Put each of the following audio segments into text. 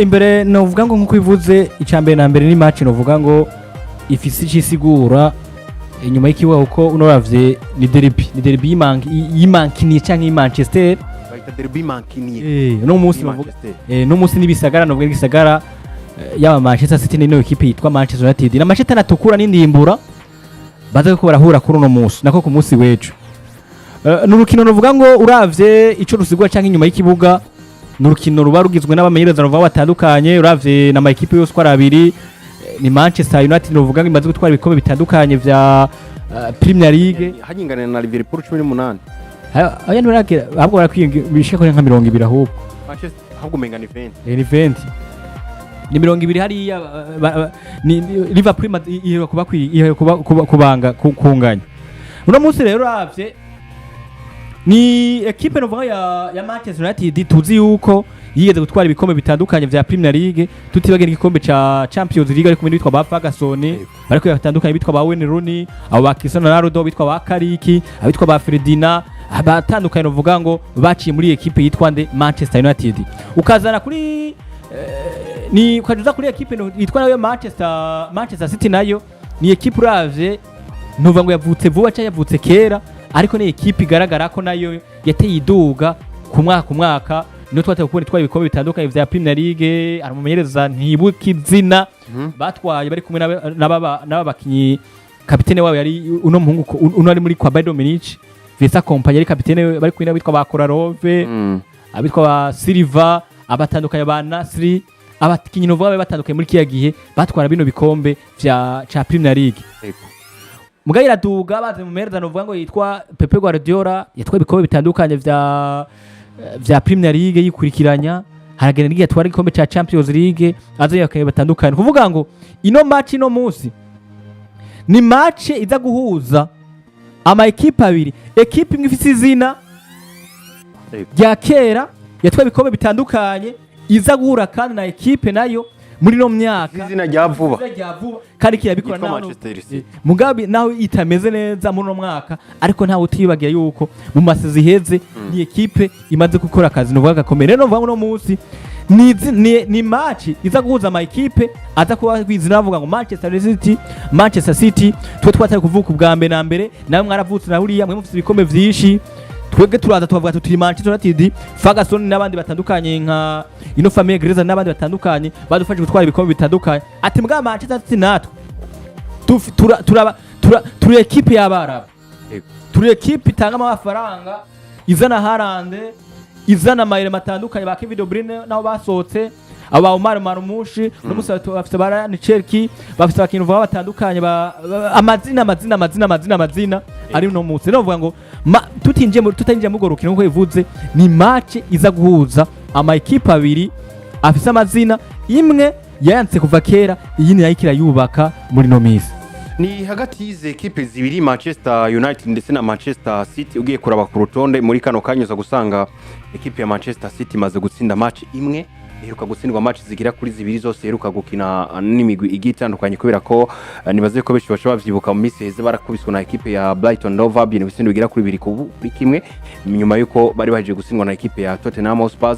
Imbere novuga ngo nkuko ivuze icambere na mbere ni match novuga ngo ifisi cisigura inyuma y'ikibuga uko unoravye ni derby yimankiniye canke y'Manchester bayita derby mankiniye no munsi novuga no munsi nibisagara novuga gisagara yaba Manchester City n'ino equipe yitwa Manchester United na Manchester natukura n'indimbura baza ko barahura kuri uno munsi nako ku munsi wejo n'urukino novuga ngo uravye ico rusigwa canke inyuma y'ikibuga n'urukino ruba rugizwe n'abamenyereza novuga batandukanye uravye na ma equipe yose kwa abiri ni Manchester United novuga ngo imaze gutwara ibikombe bitandukanye vya Premier League hanyingana na Liverpool 18 aya nturagera ahubwo barakwingisha ko nka 20 ahubwo Manchester ahubwo menga ni 20 ni 20 ni 20 hariya ni Liverpool kuba kubanga kunganya uno munsi rero uravye ni equipe novuga ya Manchester United tuzi yuko yigeze gutwara ibikombe bitandukanye vya Premier League tutibagera igikombe ca Champions League ariko bindi bitwa ba Ferguson bariko yatandukanye bitwa ba Wayne Rooney abo ba Cristiano Ronaldo bitwa ba Kariki abitwa ba Ferdinand abatandukanye novuga ngo baciye muri equipe yitwa nde Manchester United ukazana kuri ni ukajuza kuri equipe yitwa nayo Manchester City nayo ni equipe uravye novuga ngo yavutse vuba cyangwa yavutse kera ariko ni equipe igaragara ko nayo yateye iduga ku mwaka no twate kubona twari ibikombe bitandukanye vya Premier League aramumenyereza ntibuka izina batwaye bari kumwe n'abakinyi kapitene wabo yari uno muhungu uno ari muri kwa Bayern Munich Vesa compagnie ari kapitene bari kumwe bitwa ba Kolarove abitwa ba Silva abatandukanye ba Nasri abakinyi no vuga batandukanye muri kiya gihe batwara bino bikombe vya Premier League mugaye iraduga baze mu merda no vuga ngo yitwa Pepe Guardiola yatwa ibikombe bitandukanye vya Premier League yikurikiranya haragenda n'igihe twari igikombe ca Champions League azo yakaye batandukanye kuvuga ngo ino match ino munsi ni match iza guhuza ama equipe abiri equipe imwe ifite izina rya kera yatwa ibikombe bitandukanye iza guhura kandi na equipe nayo muri no myaka izina rya vuba kandi kirabikora naho mugabe naho itameze neza muri no mwaka ariko ntawe utibagiye yuko mu masezi heze ni equipe imaze gukora akazi no vuga gakomeye no vuga no munsi ni match iza guhuza ama equipe aza kuba kwizina bavuga ngo Manchester City twe twatari kuvuka ubwa mbere na mbere nawe mwaravutse na uriya mwe mufite ibikombe vyinshi twebwe turaza tubavuga tuti Manchester United Ferguson n'abandi batandukanye nka ino famille Greza n'abandi batandukanye badufashe gutwara ibikombe bitandukanye ati mbwa Manchester City natwe turi equipe y'abarabu turi equipe itanga amafaranga izana Harande izana mayire matandukanye ba Kevin De Bruyne naho basohotse aba Omar Marmushi no musato bafite barani Cherki bafite abakintu vuga batandukanye amazina ari no munsi no vuga ngo tutinje mu gorukino nko ivuze ni match iza guhuza ama equipe abiri afise amazina imwe yayanse kuva kera iyini yayikira yubaka muri no misi ni hagati y'ize equipe zibiri Manchester United ndetse na Manchester City ugiye kuraba ku rutonde muri kano kanyuza gusanga equipe ya Manchester City maze gutsinda match imwe iheruka gutsindwa match zigira kuri zibiri zose iheruka gukina n'imigwi igitandukanye kubera ko nibaze ko beshi bashobora bavyibuka mu misi heze barakubiswe na equipe ya Brighton Hove Albion ibitsindo bigira kuri 2 kuri kimwe nyuma yuko bari baje gutsindwa na equipe ya Tottenham Hotspur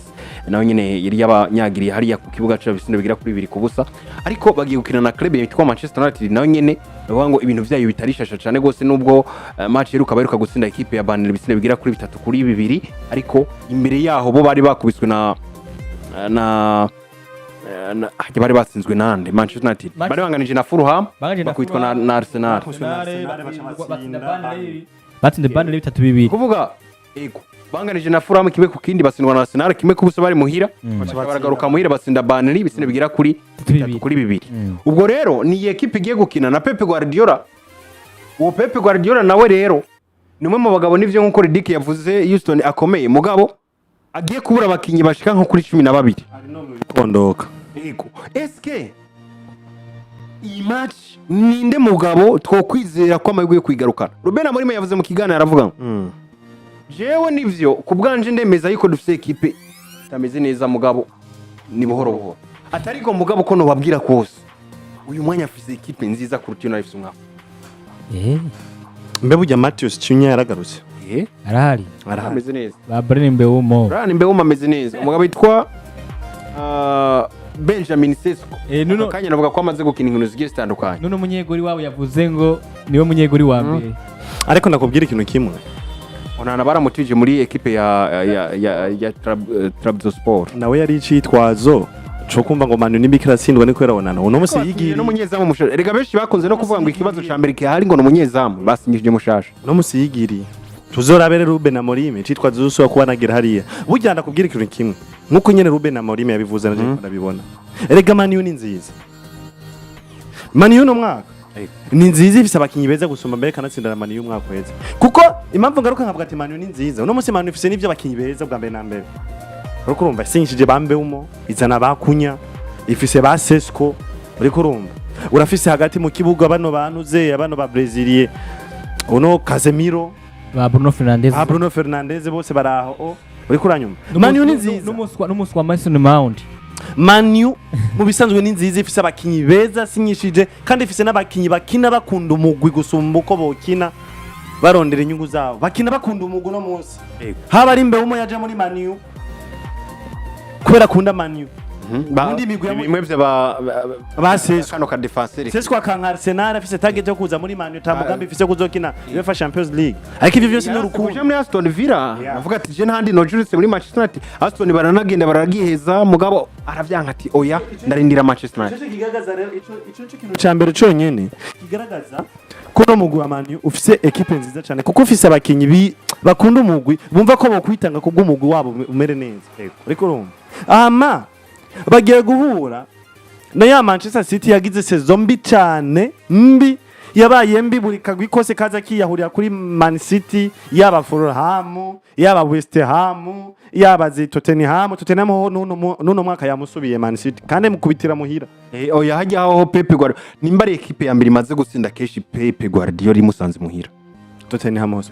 nayo nyene yari yabanyagiriye hariya ku kibuga cyo ibitsindo bigira kuri 2 kubusa ariko bagiye gukina na club yitwa Manchester United nayo nyene bavuga ngo ibintu vyayo bitarishasha cyane gose nubwo match iheruka baheruka gutsinda equipe ya Ballon ibitsindo bigira kuri 3 kuri 2 ariko imbere yaho bo bari bakubiswe na bari batsinzwe nande Manchester United bari banganije na Fulham bakwitwa na Arsenal batsinze Ballon 3-2 kuvuga ego banganije na Fulham kimwe ku kindi batsindwa na Arsenal kimwe kubusa bari muhira baragaruka muhira batsinda Ballon ibitsinde bigira kuri 3 kuri 2 ubwo rero ni equipe igiye gukina na Pepe Guardiola uwo Pepe Guardiola nawe rero nimwe mu bagabo nivyo nkuko Ridic yavuze Houston akomeye mugabo agiye kubura abakinyi bashika nko kuri 12 ari no mu bikondoka ego eske iyi match ninde mugabo twokwizera ko amahirwe yo kwigarukana Ruben Amorim yavuze mu kiganiro aravuga jewe nivyo kubwanje ndemeza yuko dufite equipe tameze neza mugabo ni buhoro buhoro atariko mugabo ko no babwira kose uyu mwanya afite equipe nziza kuruta iyo nafise umwaka mbe burya Matheus Cunha yaragarutse arahari ameze neza ba Ballon Mbeumo ameze neza umugabo yitwa Benjamin Sesko nuno kanya navuga ko amaze gukina inkino zigiye zitandukanye. nuno munyegori wabo yavuze ngo niwe munyegori wa mbere. ariko nakubwira ikintu kimwe Onana baramutije muri equipe ya Trabzonspor. nawe yari icitwazo cyo kumva ngo manu n'imikira sindwa niko yarabonana uno musi yigiriye no munyezamu mushasha. Erega benshi bakunze no kuvuga ngo ikibazo ca mbere kihari ngo no munyezamu basinyije mushasha. uno musi yigiriye tuzorabere Ruben Amorim citwazo zuso kuba nagira hariya burya ndakubwira ikintu kimwe nkuko nyene Ruben Amorim yabivuze naje ndabibona erega manu ni nziza manu no mwaka ni nziza ifise abakinyi beza gusumba mbere kanatsinda manu y'umwaka weza kuko impamvu ngaruka nkavuga ati manu ni nziza uno musi manu ifise n'ivyo abakinyi beza bwa mbere na mbere uriko urumva sinshije bambe umo izana bakunya ifise ba Sesko uriko urumva urafise hagati mu kibuga bano banuze abano ba Brasilie uno Casemiro ba Bruno Fernandes bose baraho uriko uranyuma manu ni nziza n'umuswa wa Mason Mount manu mu bisanzwe ni nziza ifise abakinyi beza sinyishije kandi ifise n'abakinyi bakina bakunda umugwi gusumba uko bokina barondera inyungu zabo bakina bakunda umugwi no munsi haba ari mbe umo yaje muri manu kubera kunda manu Undi migwi imwe vya ba Sesko ka defenseur. Sesko akanka Arsenal afise target yo kuza muri manu tamugambi ifise kuzokina UEFA Champions League ariko ivyo vyose n'urukundo uje muri Aston Villa avuga ati je ntandi no juriste muri Manchester United Aston baranagenda baragiheza mugabo aravyanka ati oya ndarindira Manchester United. Kigaragaza rero ico kintu cambere cyonyene kigaragaza ko no mugwi wa manu ufise equipe nziza cyane kuko ufise abakinyi bakunda umugwi bumva ko bokwitanga kubwo umugwi wabo umere neza ariko urumva bagiye guhura na ya Manchester City yagize saison mbi cyane mbi yabaye mbi buri kagwi kose kaza kiyahurira kuri Man City yaba Fulham yaba West Ham yaba Tottenham ho nuno mwaka yamusubiye Man City kandi mukubitira muhira oya hajya aho Pepe Guardiola nimba ari equipe ya mbere imaze gutsinda keshi Pepe Guardiola imusanze muhira Tottenham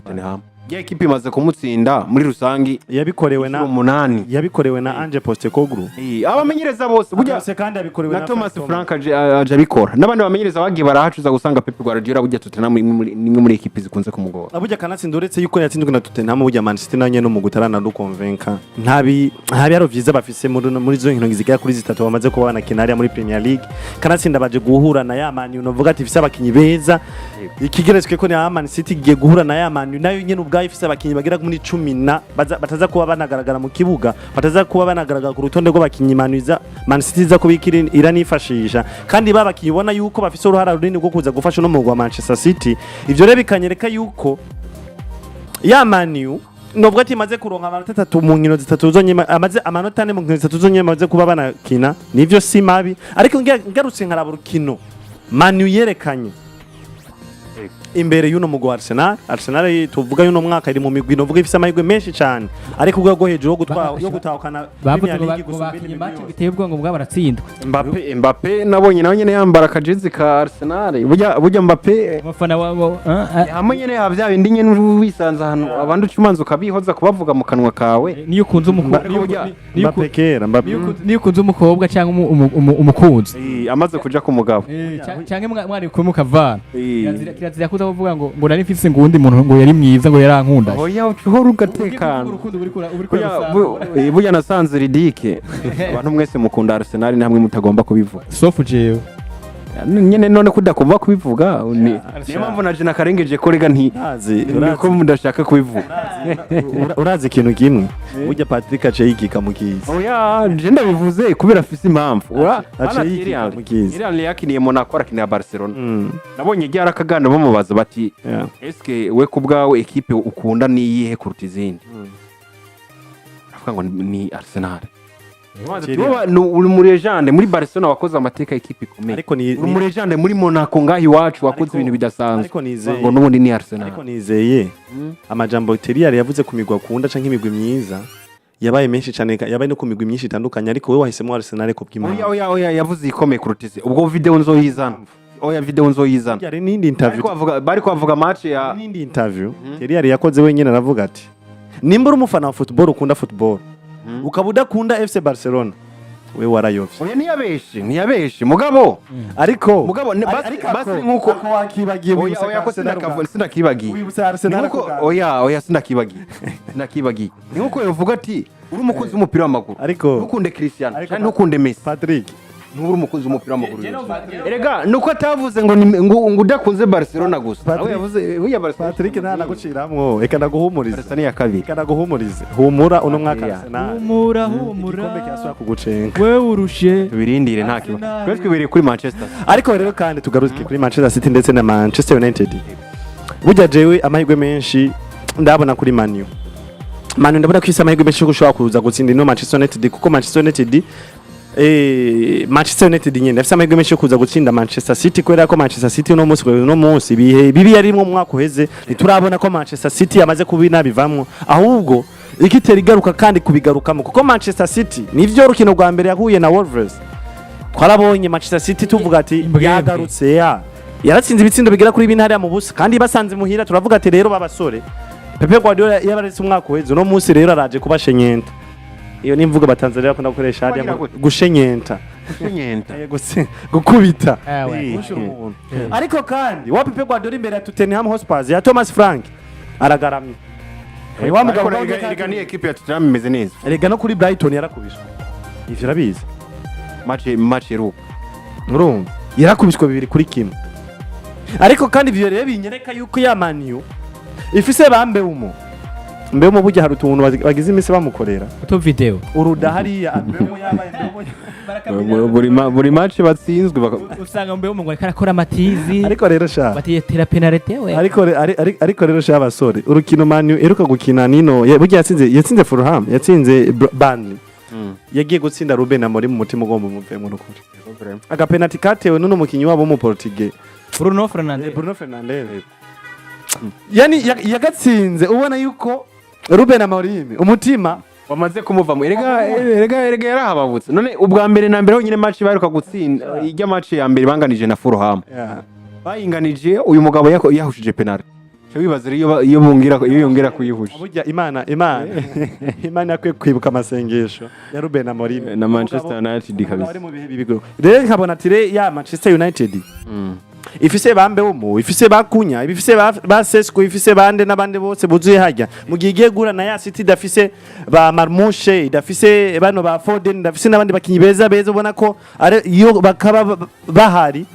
ya equipe imaze kumutsinda muri rusangi yabikorewe na Ange Postecoglou abamenyereza bose burya kandi yabikorewe na Thomas Frank aje bikora nabandi bamenyereza bagiye barahacuza gusanga Pepe Guardiola burya Tottenham nimwe muri equipe zikunze kumugora burya kanatsinda uretse yuko yatsinzwe na Tottenham burya Man City nanye no mu gutarana no convaincre ntabi yaro vyiza bafise muri zo nkino zigera kuri zitatu bamaze kuba banakinariya muri Premier League kanatsinda baje guhura na ya Man U novuga ati ifise abakinyi beza ikigeretswe ko na Man City giye guhura na ya Man U nayo nyene ubwa ifise abakinyi bagira muri 10 bataza kuba banagaragara mu kibuga bataza kuba banagaragara ku rutonde rw'abakinyi Man City za kubikira iranifashisha kandi babakinyi ubona yuko bafise uruhara runini rwo kuza gufasha no mu rwa Manchester City ivyo rero bikanyereka yuko ya Man U nubwo ati maze kuronka amanota 3 mu nkino zitatu zonyema amaze amanota 4 mu nkino zitatu zonyema maze kuba banakina nivyo si mabi ariko ngarutse nkaraba urukino Man U yerekanye imbere y'uno mugwa Arsenal tuvuga y'uno mwaka iri mu migwi novuga ifise amahirwe menshi cyane ariko ubwo hejuru yo gutahukana Premier League gusumbira match biteye ubwongo bwa baratsindwa Mbappe nabonye nawe nyene yambara kajezi ka Arsenal burya Mbappe abafana wabo hamwe nyene yavya bindi nyene wisanza hano abandi ucumanza ukabihoza kubavuga mu kanwa kawe niyo kunze niyo kunze umukobwa cyangwa umukunzi amaze kuja ku mugabo cyangwa mwari kumukavana kirazira kuvuga ngo nari mfise ngo undi muntu ngo yari mwiza ngo yarankunda oya uhora ugatekana burya nasanze ridike abantu mwese mukunda Arsenal namwe mutagomba kubivuga sofu jewe nyene none kudakumva kubivuga niyo mpamvu naje nakarengeje ko rega niko mudashaka kubivuga urazi ikintu kimwe burya Patrick aceyikika mukizi oya je ndabivuze kubera afise impamvu aceyikika mukizi Iran yakiniye Monaco arakiniye Barcelona nabonye ryara kaganda bamubaza bati eske we kubwawe equipe ukunda niyihe kuruta izindi avuga ngo ni Arsenal uri murejande muri Barcelona wakoze amateka y'ikipe ikomeye ariko ni murejande muri Monaco ngahi wacu wakoze ibintu bidasanzwe ariko nizeye ngo nubundi ni Arsenal ariko nizeye amajambo Teriyari yavuze ku migwa kunda canke imigwi myiza yabaye menshi cyane yabaye no ku migwi myinshi itandukanye ariko we wahisemo Arsenal ko bw'Imana oya yavuze ikomeye kurutize ubwo video nzoyizana video nzoyizana yari nindi interview bari kwavuga match ya nindi interview Teriyari yakoze wenyene aravuga ati nimba uri umufana wa football ukunda football ukaba udakunda FC Barcelona we warayovye oya ntiyabeshe mugabo ariko basi nkuko wakibagiye oya ko sinakibagiye wibutsa Arsenal oya sinakibagiye ni nkuko yovuga ati uri umukozi w'umupira w'amaguru ariko ntukunde Cristiano cyangwa ntukunde Messi Patrick nturi umukozi w'umupira w'amaguru erega nuko atavuze ngo udakunze Barcelona gusa aho yavuze uya Barcelona Patrick nta naguciramwo eka naguhumuriza Barcelona ya kabiri eka naguhumurize humura uno mwaka Arsenal humura igikombe cyasubira kugucenga wewe urushe tubirindire nta kiba twe twibereye kuri Manchester ariko rero kandi tugaruke kuri Manchester City ndetse na Manchester United burya jewe amahirwe menshi ndabona kuri Man U ndabona ko isa amahirwe menshi gushobora kuza gutsinda ino Manchester United kuko Manchester United Manchester United nyine afite amahirwe menshi yo kuza gutsinda Manchester City kubera ko Manchester City no munsi bibi yarimwe mu mwaka uheze ntiturabona ko Manchester City yamaze kubina bivamwo ahubwo ikitera igaruka kandi kubigarukamo kuko Manchester City nivyo rukino rwa mbere yahuye na Wolves twarabonye Manchester City tuvuga ati yagarutse yaratsinze ibitsindo bigera kuri bine hariya mu busa kandi basanze muhira turavuga ati rero babasore Pepe Guardiola yabaretse umwaka uheze no munsi rero araje kubashenyenta iyo ni imvugo batanzania bakunda gukoresha hariya gushenyenta gukubita ariko kandi wa Pepe Guardiola imbere ya Tottenham Hotspur ya Thomas Frank aragaramye wa mugabo rega ni equipe ya Tottenham imeze neza rega no kuri Brighton yarakubishwe ivyo rabizi match ero urumva yarakubishwe 2-1 ariko kandi ivyo rero binyereka yuko ya Man U ifise bambe umo mbemo burya hari utuntu bagize imisi bamukorera uto video uruda hariya mbemo yabaye buri match batsinzwe usanga mbemo ngo arakora amatizi ariko rero sha batiyetera penalty we ariko rero sha abasore urukino Man U eruka gukina nino burya yatsinze Fulham yatsinze Burnley yagiye gutsinda Ruben Amorim mu mutima ugomba umuvemo n'ukuri aga penalty katewe n'uno mukinyi wabo mu Portugal Bruno Fernandes yani yagatsinze ubona yuko Ruben Amorim umutima wamaze kumuvamo erega yarahababutse none ubwa mbere na mbere honyine match baheruka gutsinda ijya match ya mbere banganije na Fulham bayinganije uyu mugabo yahushije penalty wibaza iyo yongera kuyihusha burya Imana yakwiye kwibuka amasengesho ya Ruben Amorim na Manchester United kabisa rero nkabona ati ya Manchester United ifise bambe umu ifise bakunya ifise ba Sesko ifise bande nabande bose buzuye hajya mugiye gura na ya City dafise ba Marmouche dafise bano ba Foden dafise nabandi bakinyi beza ubona ko iyo bakaba bahari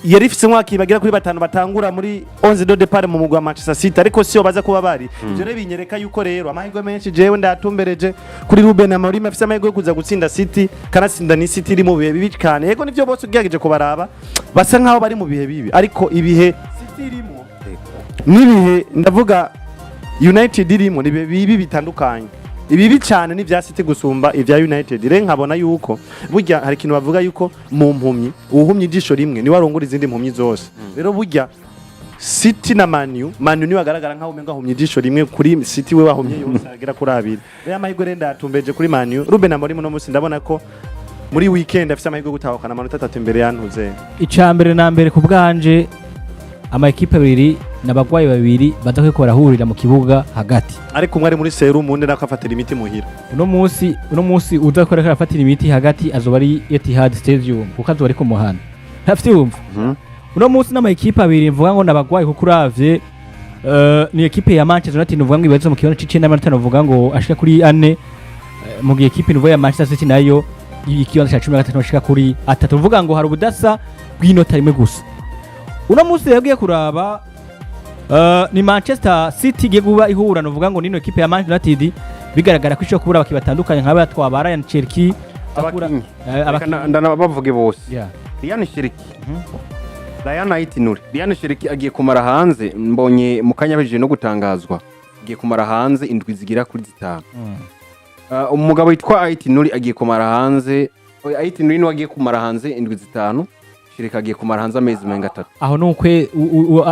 yari ifise mwaki bagira kuri batanu batangura muri 11 de départ mu mugwa Manchester City ariko siyo baza kuba bari byo binyereka yuko rero amahirwe menshi jewe ndatumbereje kuri Ruben Amorim afise amahirwe yo kuza gutsinda City kanatsinda ni City iri mu bihe bibi cyane yego nivyo bose ugiyegeje kubaraba basa nkaho bari mu bihe bibi ariko ibihe City irimo nibihe ndavuga United irimo ni bibi bitandukanye ibibi cyane n'ivya City gusumba ivya United rero nkabona yuko burya hari kintu bavuga yuko mu mpumyi uhumye ijisho rimwe ni warongora izindi mpumyi zose rero burya City na Man U ni wagaragara nkaho umenga humye ijisho rimwe kuri City we wahumye yose agera kuri abiri rero amahirwe renda atumbeje kuri Man U Ruben Amorim no musi ndabona ko muri weekend afite amahirwe gutahukana amanota 3 imbere yantuze icambere na mbere ku bwanje ama equipe abiri nabagwayi babiri badakora hurira mu kibuga hagati ariko umwe ari muri serum undi nakafatira imiti muhira uno munsi udakora karafatira imiti hagati azoba ari Etihad Stadium kuko azoba ari ku muhanda hafite yumva uno munsi n'ama equipe abiri mvuga ngo nabagwayi kuko uravye ni equipe ya Manchester United uvuga ngo ibaze mu kibanza c'icenda n'amanota uvuga ngo ashika kuri 4 mu gihe equipe nuvo ya Manchester City nayo ikibanza ca 13 ashika kuri 3 uvuga ngo hari ubudasa bw'inota rimwe gusa uno munsi yagiye kuraba ni Manchester City giye guba ihura novuga ngo nino equipe ya Manchester United bigaragara ko isho kubura bakibatandukanye nk'aba twabara ya Cherki ndana bavuge bose Ryan Cherki Ryan Aitinuri Ryan Cherki agiye kumara hanze mbonye mukanya beje no gutangazwa agiye kumara hanze indwi zigira kuri 5 umugabo witwa Aitinuri agiye kumara hanze Aitinuri ni wagiye kumara hanze indwi 5 Shirika agiye kumara hanze amezi menga 3 aho nukwe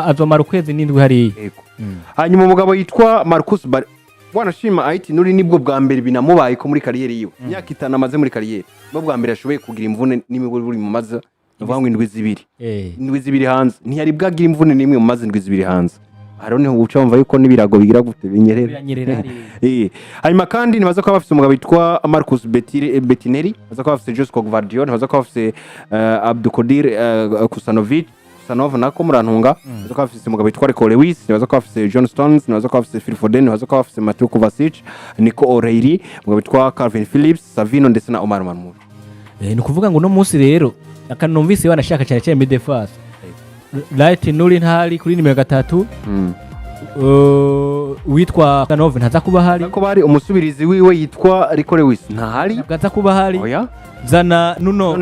azomara ukwezi n'indwi hari hanyuma umugabo yitwa Marcus wanashima Aitinuri nibwo bwa mbere binamubaye ko muri kariyeri yiwe imyaka 5 amaze muri kariyeri nibwo bwa mbere ashoboye kugira imvune n'imiburi buri mu maza uvuga ngo indwi zibiri hanze ntiyari bwagira imvune n'imwe mu mazi indwi zibiri hanze hariho niho uca wumva yuko n'ibirago bigira gute binyerera biranyerera hariya. hanyuma kandi nibaza ko bafite umugabo witwa Marcus Bettinelli, nibaza ko bafite Josco Guardiola, nibaza ko bafite Abdukodir Kusanov nako murantunga, nibaza ko bafite umugabo witwa Rico Lewis, nibaza ko bafite John Stones, nibaza ko bafite Phil Foden, nibaza ko bafite Mateo Kovacic, Nico O'Reilly, umugabo witwa Calvin Phillips, Savino ndetse na Omar Marmoush. Ni ukuvuga ngo no munsi rero akanumvise wanashaka cyane cyane midefense Light Nuri ntari kuri nimero 3 witwa Kanove ntaza kuba hari ko bari umusubirizi wiwe yitwa Rico Lewis ntahari ntaza kuba hari oya zana Nuno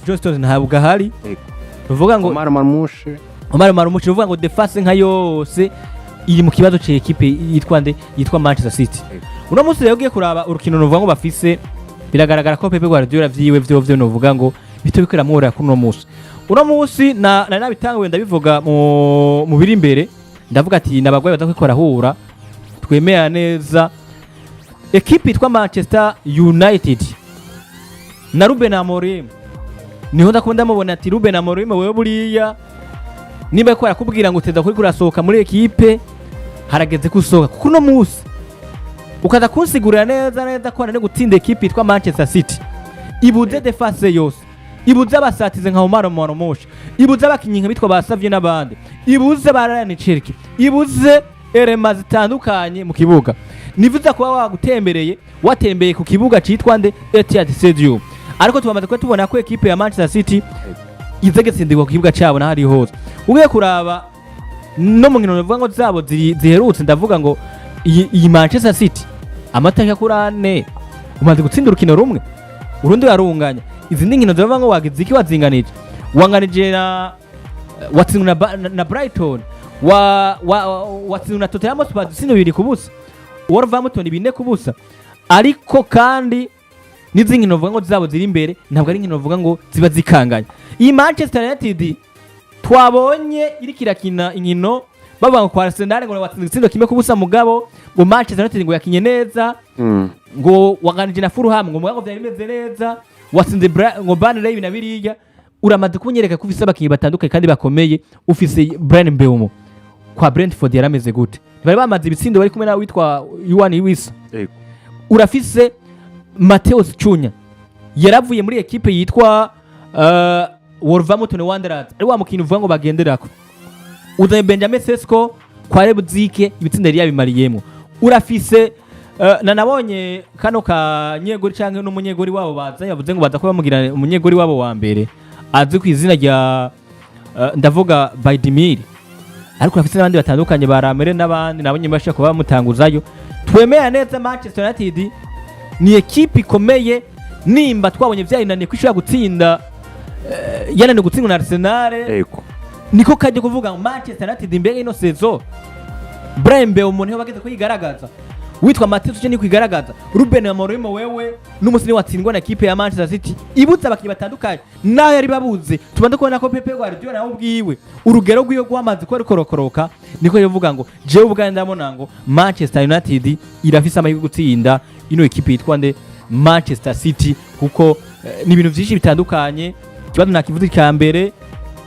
John Stones ntabwo hari tuvuga ngo Omar Marmoush tuvuga ngo defense nka yose iri mu kibazo cya equipe yitwa Manchester City. Uno munsi rero ugiye kuraba urukino nuvuga ngo bafise biragaragara ko Pepe Guardiola vyiwe vyo novuga ngo bito bikora mwora kuno munsi. Uno munsi na nabitanguye ndabivuga mu biri imbere ndavuga ati nabagwaye badakwikora hura twemera neza equipe yitwa Manchester United na Ruben Amorim niho ndakunda mubona ati Ruben Amorim wewe buriya niba ko yakubwira ngo uteza kuri kurasohoka muri equipe harageze kusohoka kuko no munsi ukaza kunsigurira neza ko nane gutsinda equipe yitwa Manchester City ibuze defense yose ibuze abasatize nka Omar Marmoush ibuze abakinyi nka bitwa basavye n'abandi ibuze bararane Cherki ibuze erema zitandukanye mu kibuga nivuze kuba wagutembereye watembeye ku kibuga citwa nde Etihad Stadium ariko tubamaze ko tubona ko equipe ya Manchester City izegetsindirwa ku kibuga cyabo n'ahari hose ugiye kuraba no mu nkino bavuga ngo zabo ziherutse ndavuga ngo iyi Manchester City amateka kurane umaze gutsinda urukino rumwe urundi yarunganya izindi nkino zavuga ngo wagize iki wazinganije wanganije na watsinda na Brighton watsinda na Tottenham Hotspur dutsinda 2-0 Wolverhampton 4-0 ariko kandi nizi nkino bavuga ngo zabo ziri imbere ntabwo ari nkino bavuga ngo ziba zikanganya iyi Manchester United twabonye iri kirakina inkino bavuga ngo kwa Arsenal ngo watsinda itsindo kimwe kubusa mugabo ngo Manchester United ngo yakinye neza ngo waganije na Fulham ngo mugango byari bimeze neza watsinze ngo Burnley na biriya uramaze kunyereka ko ufise abakinyi batandukanye kandi bakomeye ufise Brian Mbeumo kwa Brentford yarameze gute bari bamaze ibitsindo bari kumwe na witwa Yohan Wissa urafise Mateus Cunha yaravuye muri equipe yitwa Wolverhampton Wanderers ari wa mukino uvuga ngo bagenderako uzaye Benjamin Sesko kwa Leipzig ibitsinda yari yabimariyemo urafise nanabonye kano ka nyegori canke n'umunyegori wabo baza yavuze ngo baza ko bamugira umunyegori wabo wa mbere azwi ku izina rya ndavuga Baidimir ariko urafise n'abandi batandukanye baramere n'abandi nabonye bashaka kuba bamutanguzayo twemera neza Manchester United ni equipe ikomeye nimba twabonye vyayinaniye kwishura gutsinda yananiye gutsindwa na Arsenal niko kaje kuvuga Manchester United imbere ino saison Brian Mbeumo niho bageze kuyigaragaza witwa Mateus Cunha kwigaragaza Ruben Amorim wewe n'umusini watsindwa na equipe ya Manchester City ibutsa abakinyi batandukanye nayo yari babuze tubande kubona ko Pepe Guardiola nawe ubwiwe urugero rw'iyo gwamaze ko rukorokoroka niko yavuga ngo jewe ubwa ndabona ngo Manchester United irafise amahirwe gutsinda ino equipe yitwa nde Manchester City kuko ni ibintu byinshi bitandukanye kibazo nakivuze cyambere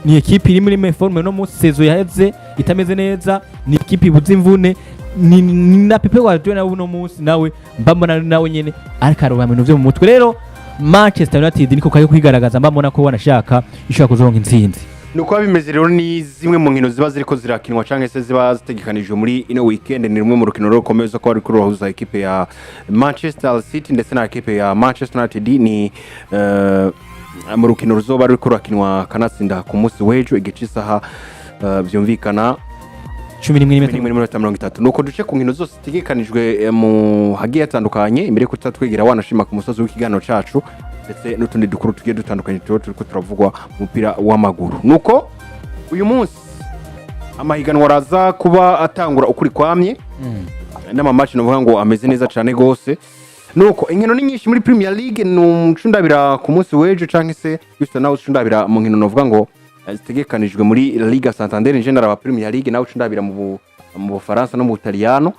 ni equipe iri muri forme no munsi saison yaheze itameze neza ni equipe ibuze imvune ni na Pepe Guardiola nawe no munsi nawe mbambona nawe nyene ariko aroba ibintu byo mu mutwe rero Manchester United niko kayo kwigaragaza mbambona ko wanashaka ishaka kuzoronka intsinzi nuko bimeze rero ni zimwe mu nkino ziba ziriko zirakinwa canke se ziba zitegekanijwe muri ino weekend ni rumwe mu rukino rukomeza ko ari kuri ruhuza equipe ya Manchester City ndetse na equipe ya Manchester United ni mu rukino ruzoba ruri kurakinwa kanatsinda ku munsi w'ejo igice isaha byumvikana 11:30 nuko duce ku nkino zose zitegekanijwe mu hagiye atandukanye imbere ko twegera wanashima ku musozi w'ikiganiro cacu ndetse n'utundi dukuru tugiye dutandukanye turiko turavugwa mu mupira w'amaguru nuko uyu munsi amahiganwa araza kuba atangura ukuri kwamye n'amamatch novuga ngo ameze neza cyane gose nuko inkino ni nyinshi muri Premier League n'umucundabira ku munsi w'ejo canke se gusa nawe ucundabira mu nkino novuga ngo zitegekanijwe muri Liga Santander General wa Premier League nawe ucundabira mu Bufaransa no mu Butaliyano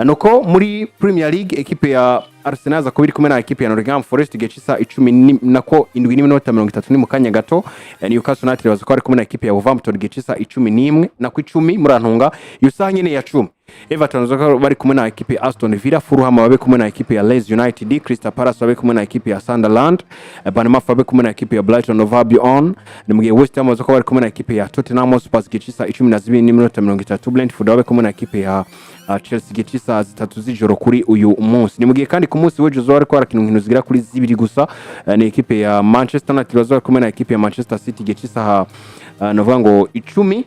nuko muri Premier League equipe ya Arsenal aza kuba iri kumwe na ekipe ya Nottingham Forest igihe cy'isa 10 nako 7:30 ni mu kanya gato. Newcastle United baza kuba iri kumwe na ekipe ya Wolverhampton igihe cy'isa 11 nako 10 murantunga iyo saha nyene ya 10. Everton baza kuba bari kumwe na ekipe ya Aston Villa, Fulham babe kumwe na ekipe ya Leeds United, Crystal Palace babe kumwe na ekipe ya Sunderland, Bournemouth babe kumwe na ekipe ya Brighton of Albion, ni mu gihe West Ham baza kuba bari kumwe na ekipe ya Tottenham Hotspur igihe cy'isa 12:30. Brentford babe kumwe na ekipe ya Chelsea igihe cy'isa 3 z'ijoro kuri uyu munsi. Ni mu gihe kandi ku munsi w'ejo zo ariko harakina inkino zigira kuri 2 gusa, ni ekipe ya Manchester United baza kumwe na ekipe ya Manchester City igihe cy'isa novuga ngo 10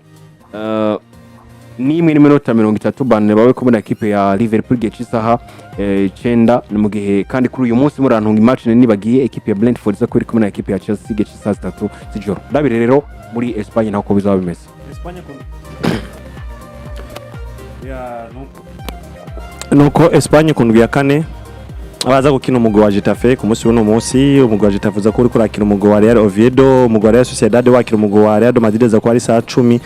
n'imwe n'iminota 30. Bane bawe kumwe na ekipe ya Liverpool igihe cy'isa 9. Ni mu gihe kandi kuri uyu munsi murantunga match nibagiye ekipe ya Brentford za kuri kumwe na ekipe ya Chelsea igihe cy'isa 3 z'ijoro. Ndabire rero muri Espagne nako bizaba bimeze. Espagne nuko Espagne kundwi ya kane abaza gukina umugwi wa Getafe ku munsi w'uno munsi. Umugwi wa Getafe uza kuri kurakina umugwi wa Real Oviedo, umugwi wa Real Sociedad wakira umugwi wa Real Madrid za kwari saa 10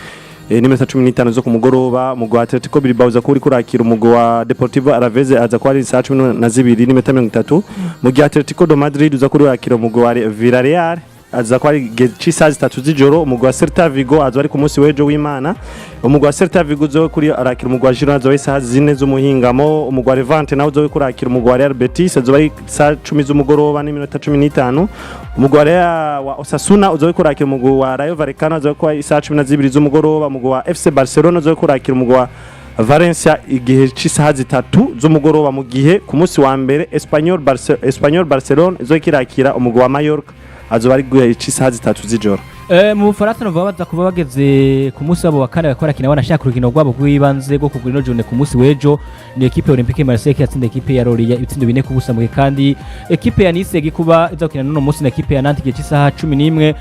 n'iminota 15 zo ku mugoroba. Umugwi wa Atletico Bilbao uza kuri kurakira umugwi wa Deportivo Alaves aza kwari saa 12 n'iminota 30. Mu gihe Atletico de Madrid uza kuri kurakira umugwi wa Villarreal aza kwari cy'isaha 3 z'ijoro. Umugwi wa Celta Vigo aza ari ku munsi w'ejo w'Imana. Umugwi wa Celta Vigo zo kuri arakira umugwi wa Girona zo isaha 4 z'umuhingamo. Umugwi wa Levante nawo zo kurakira umugwi wa Real Betis zo ari saa 10 z'umugoroba n'iminota 15. Umugwi wa Osasuna zo kurakira umugwi wa Rayo Vallecano zo kwa isaha 12 z'umugoroba. Umugwi wa FC Barcelona zo kurakira umugwi wa Valencia igihe cy'isaha 3 z'umugoroba. Mu gihe ku munsi wa mbere Espanyol Barcelona zo kirakira umugwi wa Mallorca azo bari guhe cy'isaha 3 z'ijoro. Mu Bufaransa no baza kuba bageze ku munsi wabo wa kane bakora kina banashaka urukino rwabo rw'ibanze rwo kugura ino jone ku munsi w'ejo. Ni ekipe Olympique Marseille yatsinda ekipe ya Lorient ibitsindo 4 ku busa, mu kandi ekipe ya Nice gikuba izakina no munsi na ekipe ya Nantes igihe cy'isaha 11.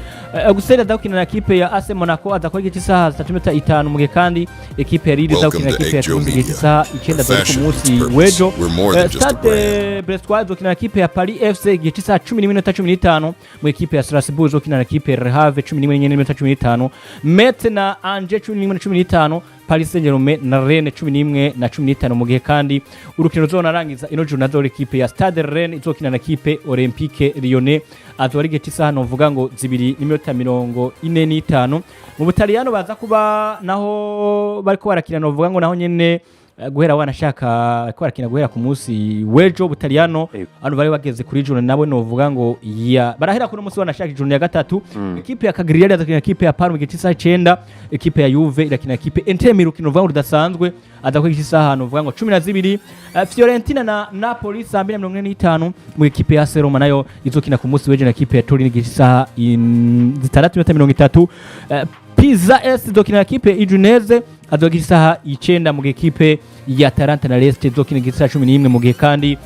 Gusera azakina na ekipe ya AC Monaco azakora igihe cy'isaha 3:05, mu kandi ekipe ya Lille izakina na ekipe ya Toulouse igihe cy'isaha 9 ku munsi w'ejo. Stade Brestois izakina na ekipe ya Paris FC igihe cy'isaha 10:15, mu ekipe ya Strasbourg izakina na ekipe ya Le Havre 11:15, Metz na Angers 11:15, Paris Saint-Germain na Rennes 11:15, mu gihe kandi urukino ruzonarangiza ino juna zo ekipe ya Stade Rennes izokina na ekipe Olympique Lyonnais azori igihe cy'isaha novuga ngo 2:45. Mu Butaliyano baza kuba naho bariko barakina novuga ngo naho nyene guhera wanashaka ko arakina guhera ku munsi w'ejo. Butaliyano anu bari bageze kuri jone nabo novuga ngo barahera ku munsi wanashaka jone ya gatatu. Ekipe ya Cagliari azakina ekipe ya Parma igihe cy'isaha 9, ekipe ya Juve irakina ekipe Inter Milan novuga ngo rudasanzwe azakora igisaha novuga ngo 12. Fiorentina na Napoli saa 2:45, mu ekipe ya Roma nayo izokina ku munsi w'ejo na ekipe ya Torino igihe cy'isaha 6:30. Pisa S izokina ekipe Udinese azogira isaha 9, mu ekipe ya Atalanta na Lecce izokina isaha 11, mu gihe kandi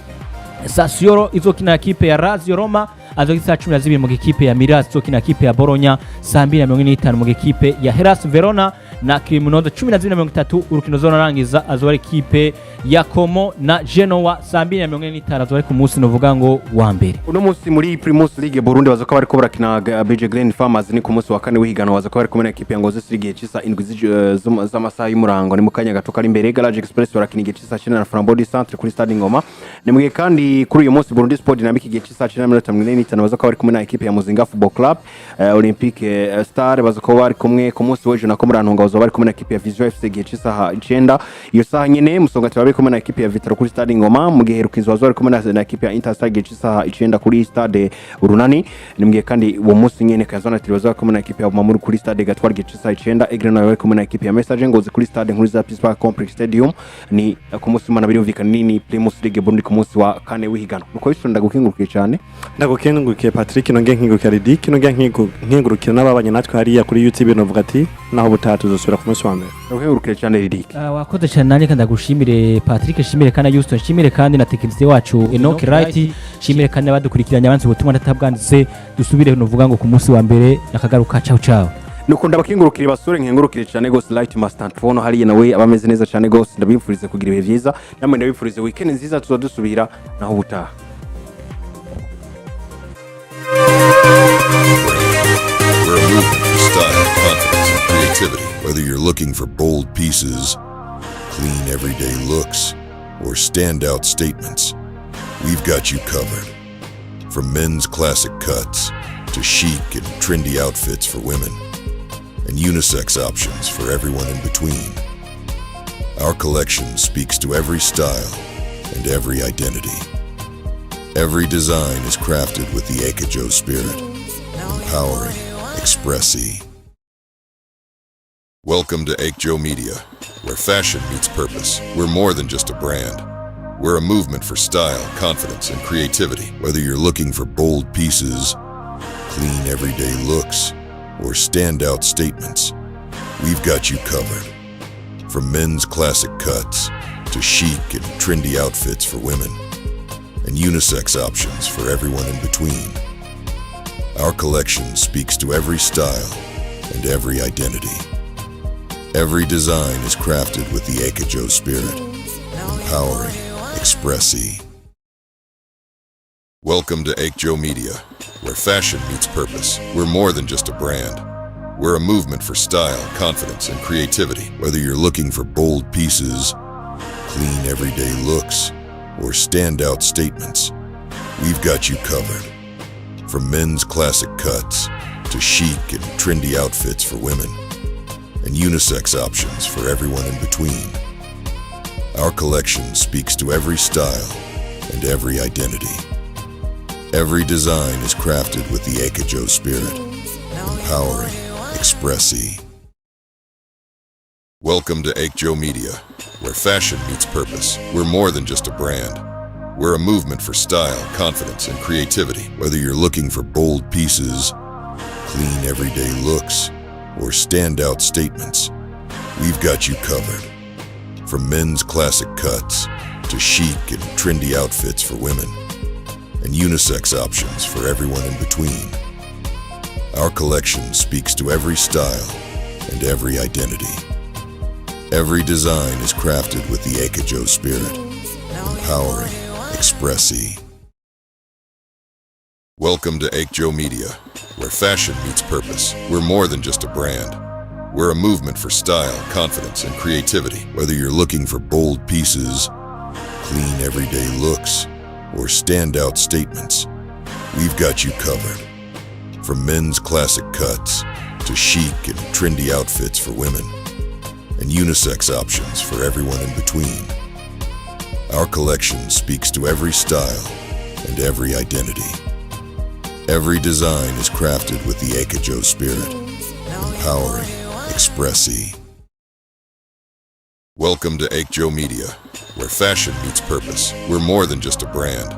Sassuolo izokina ekipe ya Lazio Roma azogira isaha 12, mu ekipe ya Milan izokina ekipe ya Bologna saa 2:45, mu ekipe ya Hellas Verona na Cremonese 12:30. Urukino zonarangiza azora ekipe ya Como na Genoa saa 2:45 azora ku munsi novuga ngo wa mbere. Uno munsi muri Primus League Burundi bazoka bari ko barakina BG Green Farmers ni ku munsi wa kane w'ihigano bazoka bari kumwe na ekipe ya Ngozi League cy'isa 7 z'amasaha y'umurango. Ni mu kanya gato kari imbere Garage Express barakina igihe cy'isa 9 na Frambody Centre kuri Stade Ngoma. Ni mu gihe kandi kuri uyu munsi Burundi Sport Dynamic igihe cy'isa 9:45 bazoka bari kumwe na ekipe ya Muzinga Football Club. Olympique Star bazoka bari kumwe ku munsi w'ejo na ko murantunga bazoka bari kumwe na ekipe ya Vision FC igihe cy'isa 9. Iyo saha nyene Musongati bari kumwe na ekipe ya Vitaro kuri Stade Ngoma, mu gihe Rukinzo bazoka bari kumwe na ekipe ya Interstar igihe cy'isa 9 kuri Stade Urunani. Ni mu gihe kandi uwo munsi nyene Kazana bazoka bari kumwe na ekipe ya Bumamuru kuri Stade Gatwara igihe cy'isa 9. Egrena bari kumwe na ekipe ya Message Ngozi kuri Stade Nkuru za Peace Park Complex Stadium. Ni ku munsi mana birumvikana nini Primus League Burundi ku munsi wa kane w'ihigano. Nuko bisunda gukingurukiye cyane. Ndagukengurukiye Patrick nonge nkingurukiye Ridik nonge nkingurukira n'ababanye natwe hariya kuri YouTube novuga ati naho butatu zosubira ku munsi wa mbere. Ndagukengurukiye cyane Ridik. Wakoze cyane nani kandi ndagushimire Patrick, shimire kandi Houston, shimire kandi na tekinisiye wacu Enoch Right, shimire kandi abadukurikiranye abanzi ubutumwa ndatabwanditse dusubire novuga ngo ku munsi wa mbere akagaruka. Ciao ciao. Nuko ndabakingurukira basore nkengurukire cyane gose Light Master Antoine hariya nawe abameze neza cyane gose. Ndabifurize kugira ibihe byiza, namwe ndabifurize weekend nziza tuzadusubira naho butaha. Style, confidence, and creativity. Whether you're looking for bold pieces, clean everyday looks, or standout statements, we've got you covered. From men's classic cuts to chic and trendy outfits for women, and unisex options for everyone in between. Our collection speaks to every style and every identity. Every design is crafted with the Akejo spirit, empowering, expressy. Welcome to Akejo Media, where fashion meets purpose. We're more than just a brand. We're a movement for style, confidence, and creativity. Whether you're looking for bold pieces, clean everyday looks, or standout statements, we've got you covered. From men's classic cuts to chic and trendy outfits for women, and unisex options for everyone in between. Our collection speaks to every style and every identity. Every design is crafted with the Akejo spirit, empowering, expressy. Welcome to Akejo Media, where fashion meets purpose. We're more than just a brand. We're a movement for style, confidence, and creativity. Whether you're looking for bold pieces, clean everyday looks, or standout statements, we've got you covered. From men's classic cuts to chic and trendy outfits for women, and unisex options for everyone in between. Our collection speaks to every style and every identity. Every design is crafted with the Akejo spirit, empowering, expressy. Welcome to Akejo Media, where fashion meets purpose. We're more than just a brand. We're a movement for style, confidence, and creativity. Whether you're looking for bold pieces, clean everyday looks, or standout statements, we've got you covered. From men's classic cuts to chic and trendy outfits for women, and unisex options for everyone in between. Our collection speaks to every style and every identity. Every design is crafted with the Akejo spirit, empowering, expressy. Welcome to Akejo Media, where fashion meets purpose. We're more than just a brand. We're a movement for style, confidence, and creativity. Whether you're looking for bold pieces, clean everyday looks, or standout statements, we've got you covered. From men's classic cuts to chic and trendy outfits for women, and unisex options for everyone in between. Our collection speaks to every style and every identity. Every design is crafted with the Akejo spirit, empowering, expressy. Welcome to Akejo Media, where fashion meets purpose. We're more than just a brand.